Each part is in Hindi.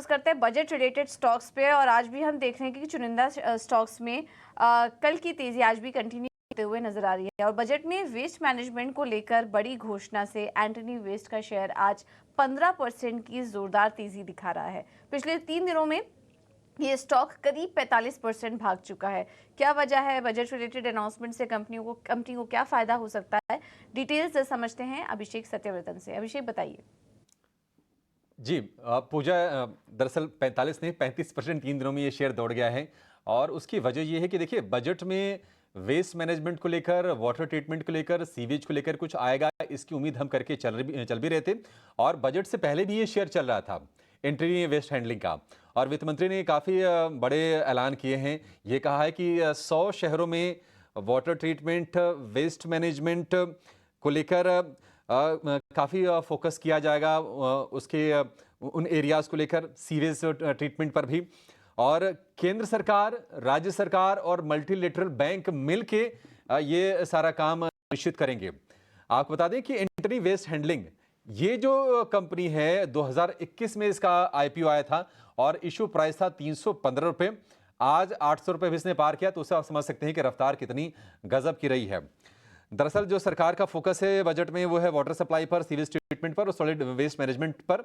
फोकस करते हैं बजट रिलेटेड स्टॉक्स पे और आज भी हम देख रहे हैं कि चुनिंदा स्टॉक्स में कल की तेजी आज भी कंटिन्यू होते हुए नजर आ रही है और बजट में वेस्ट मैनेजमेंट को लेकर बड़ी घोषणा से एंटनी वेस्ट का शेयर आज 15% की जोरदार तेजी दिखा रहा है। पिछले 3 दिनों में ये स्टॉक करीब 45% भाग चुका है। क्या वजह है? बजट रिलेटेड अनाउंसमेंट से कंपनी को क्या फायदा हो सकता है? डिटेल्स समझते हैं अभिषेक सत्यव्रतन से। अभिषेक बताइए। जी पूजा, दरअसल 45 नहीं 35% 3 दिनों में ये शेयर दौड़ गया है और उसकी वजह ये है कि देखिए बजट में वेस्ट मैनेजमेंट को लेकर, वाटर ट्रीटमेंट को लेकर, सीवेज को लेकर कुछ आएगा, इसकी उम्मीद हम करके चल भी रहे थे और बजट से पहले भी ये शेयर चल रहा था एंट्री वेस्ट हैंडलिंग का। और वित्त मंत्री ने काफ़ी बड़े ऐलान किए हैं। ये कहा है कि 100 शहरों में वाटर ट्रीटमेंट, वेस्ट मैनेजमेंट को लेकर काफ़ी फोकस किया जाएगा, उसके उन एरियाज़ को लेकर, सीवेज ट्रीटमेंट पर भी। और केंद्र सरकार, राज्य सरकार और मल्टीलेटरल बैंक मिलके ये सारा काम निश्चित करेंगे। आपको बता दें कि एंटनी वेस्ट हैंडलिंग ये जो कंपनी है 2021 में इसका आईपीओ आया था और इशू प्राइस था 315 रुपये। आज 800 रुपये भी इसने पार किया, तो उससे आप समझ सकते हैं कि रफ्तार कितनी गजब की रही है। दरअसल जो सरकार का फोकस है बजट में वो है वाटर सप्लाई पर, सीवेज ट्रीटमेंट पर और सॉलिड वेस्ट मैनेजमेंट पर।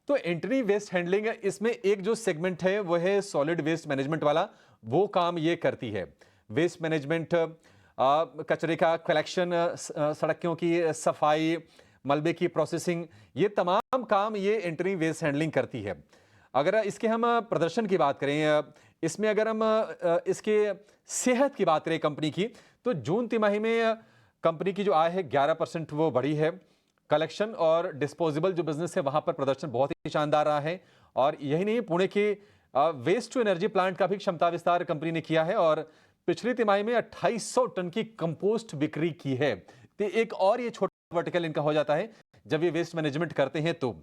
तो एंटनी वेस्ट हैंडलिंग, इसमें एक जो सेगमेंट है वो है सॉलिड वेस्ट मैनेजमेंट वाला, वो काम ये करती है। वेस्ट मैनेजमेंट, कचरे का कलेक्शन, सड़कों की सफाई, मलबे की प्रोसेसिंग, ये तमाम काम ये एंटनी वेस्ट हैंडलिंग करती है। अगर इसके हम प्रदर्शन की बात करें, इसमें अगर हम इसके सेहत की बात करें कंपनी की, तो जून तिमाही में कंपनी की जो आय है 11% वो बढ़ी है। कलेक्शन और डिस्पोजेबल जो बिजनेस है वहां पर प्रदर्शन बहुत ही शानदार रहा है। और यही नहीं, पुणे के वेस्ट टू एनर्जी प्लांट का भी क्षमता विस्तार कंपनी ने किया है और पिछली तिमाही में 2800 टन की कंपोस्ट बिक्री की है। तो एक और ये छोटा वर्टिकल इनका हो जाता है जब ये वेस्ट मैनेजमेंट करते हैं। तो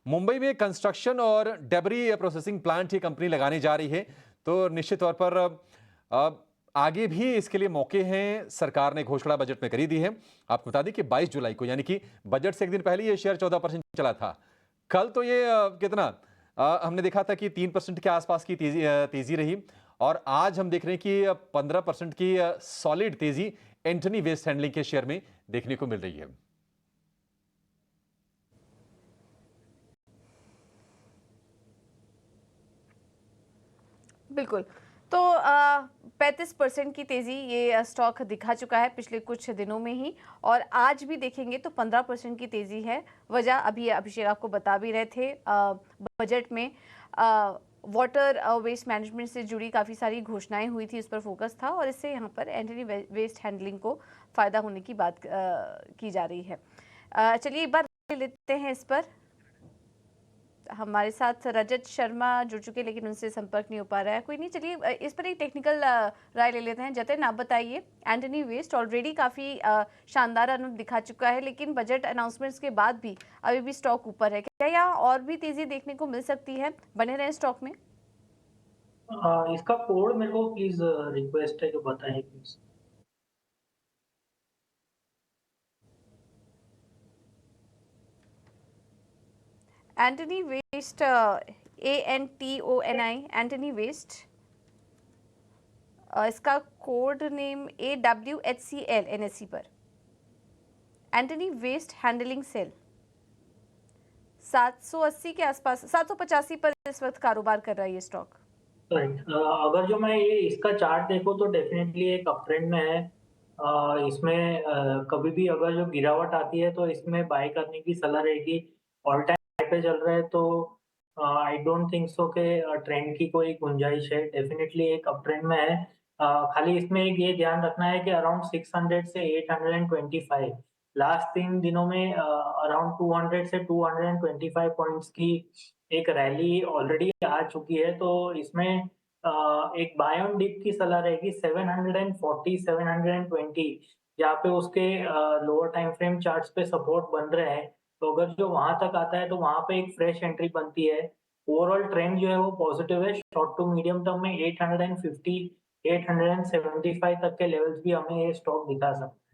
मुंबई में कंस्ट्रक्शन और डेबरी प्रोसेसिंग प्लांट ये कंपनी लगाने जा रही है, तो निश्चित तौर पर आगे भी इसके लिए मौके हैं। सरकार ने घोषणा बजट में करी दी है। आपको बता दें कि 22 जुलाई को, यानी कि बजट से एक दिन पहले ये शेयर 14% चला था। कल तो ये कितना हमने देखा था कि 3% के आसपास की तेजी रही और आज हम देख रहे हैं कि 15% की सॉलिड तेजी एंटनी वेस्ट हैंडलिंग के शेयर में देखने को मिल रही है। बिल्कुल। तो 35% की तेज़ी ये स्टॉक दिखा चुका है पिछले कुछ दिनों में ही और आज भी देखेंगे तो 15% की तेज़ी है। वजह अभी अभिषेक आपको बता भी रहे थे, बजट में वाटर वेस्ट मैनेजमेंट से जुड़ी काफ़ी सारी घोषणाएं हुई थी, उस पर फोकस था और इससे यहाँ पर एंटनी वेस्ट हैंडलिंग को फ़ायदा होने की बात की जा रही है। चलिए एक बार लेते हैं इस पर। हमारे साथ रजत शर्मा जुड़ चुके लेकिन उनसे संपर्क नहीं हो पा रहा है। कोई नहीं, चलिए इस पर एक टेक्निकल राय ले लेते हैं। जतिन आप बताइए, एंटनी वेस्ट ऑलरेडी काफ़ी शानदार अनुभव दिखा चुका है लेकिन बजट अनाउंसमेंट्स के बाद भी अभी भी स्टॉक ऊपर है। क्या यहाँ और भी तेज़ी देखने को मिल सकती है? बने रहे स्टॉक में। इसका कोड मेरे को प्लीज रिक्वेस्ट है कि बताएं please. Antony Waste, ANTONI, Antony Waste, इसका कोड नेम AWHCL NSE पर। एंटनी वेस्ट हैंडलिंग सेल 780 के आसपास, 785 पर इस वक्त कारोबार कर रहा है ये स्टॉक। अगर जो मैं ये इसका चार्ट देखो तो डेफिनेटली एक अप ट्रेंड में है। इसमें कभी भी अगर जो गिरावट आती है तो इसमें बाय करने की सलाह रहेगी। ऑल टाइम हाई पे चल रहा है तो आई डोंट थिंक सो के ट्रेंड की कोई गुंजाइश है। डेफिनेटली एक अप ट्रेंड में है। खाली इसमें एक ये ध्यान रखना है कि अराउंड 600 से 825 लास्ट 3 दिनों में अराउंड 200 से 225 पॉइंट्स की एक रैली ऑलरेडी आ चुकी है। तो इसमें एक बाय ऑन डिप की सलाह रहेगी 740 720, जहाँ पे उसके लोअर टाइम फ्रेम चार्ट्स पे सपोर्ट बन रहे हैं। तो अगर जो वहां तक आता है तो वहां पे एक फ्रेश एंट्री बनती है। ओवरऑल ट्रेंड जो है वो पॉजिटिव है। शॉर्ट टू मीडियम टर्म में 850 875 तक के लेवल्स भी हमें ये स्टॉक दिखा सकता है।